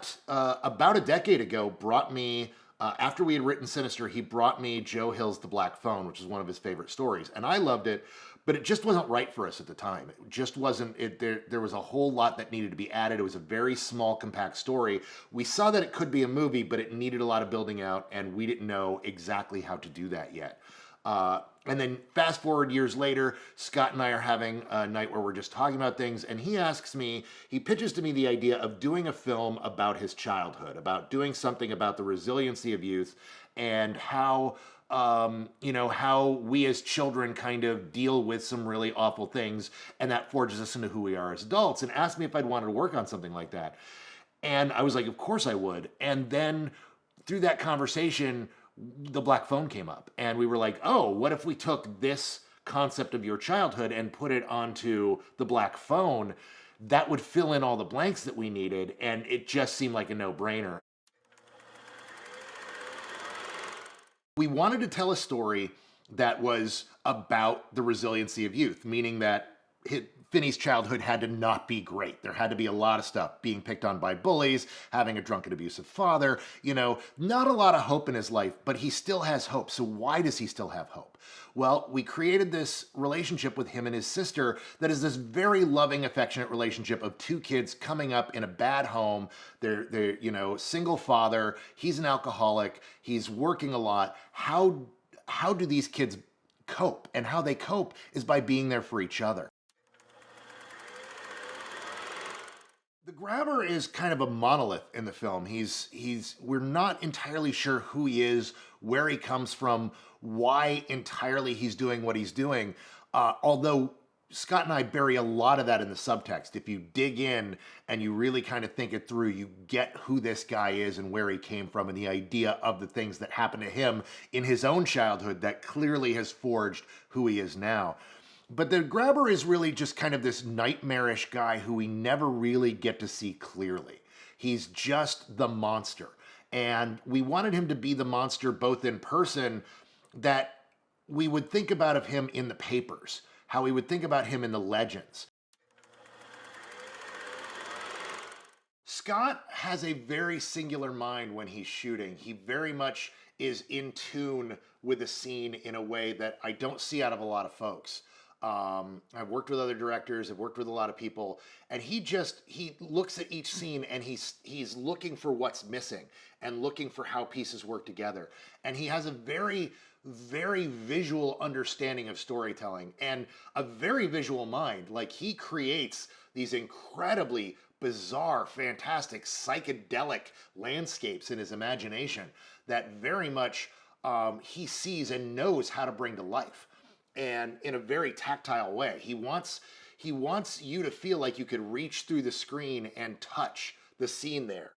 Scott, about a decade ago, brought me, after we had written Sinister, he brought me Joe Hill's The Black Phone, which is one of his favorite stories. And I loved it, but it just wasn't right for us at the time. It just wasn't, there was a whole lot that needed to be added. It was a very small, compact story. We saw that it could be a movie, but it needed a lot of building out, and we didn't know exactly how to do that yet. And then fast forward years later, Scott and I are having a night where we're just talking about things, and he pitches to me the idea of doing a film about his childhood, about doing something about the resiliency of youth and how, how we as children kind of deal with some really awful things, and that forges us into who we are as adults, and asked me if I'd wanted to work on something like that. And I was like, of course I would. And then through that conversation, the Black Phone came up, and we were like, oh, what if we took this concept of your childhood and put it onto the Black Phone? That would fill in all the blanks that we needed, and it just seemed like a no-brainer. We wanted to tell a story that was about the resiliency of youth, meaning that Finney's childhood had to not be great. There had to be a lot of stuff, being picked on by bullies, having a drunken, abusive father, not a lot of hope in his life, but he still has hope. So why does he still have hope? Well, we created this relationship with him and his sister that is this very loving, affectionate relationship of two kids coming up in a bad home. They're single father. He's an alcoholic. He's working a lot. How do these kids cope? And how they cope is by being there for each other. The grabber is kind of a monolith in the film. We're not entirely sure who he is, where he comes from, why entirely he's doing what he's doing. Although Scott and I bury a lot of that in the subtext. If you dig in and you really kind of think it through, you get who this guy is and where he came from and the idea of the things that happened to him in his own childhood that clearly has forged who he is now. But the grabber is really just kind of this nightmarish guy who we never really get to see clearly. He's just the monster. And we wanted him to be the monster both in person that we would think about of him in the papers, how we would think about him in the legends. Scott has a very singular mind when he's shooting. He very much is in tune with the scene in a way that I don't see out of a lot of folks. I've worked with other directors, I've worked with a lot of people, and he looks at each scene and he's looking for what's missing and looking for how pieces work together. And he has a very, very visual understanding of storytelling and a very visual mind. Like, he creates these incredibly bizarre, fantastic, psychedelic landscapes in his imagination that very much he sees and knows how to bring to life. And in a very tactile way. He wants you to feel like you could reach through the screen and touch the scene there.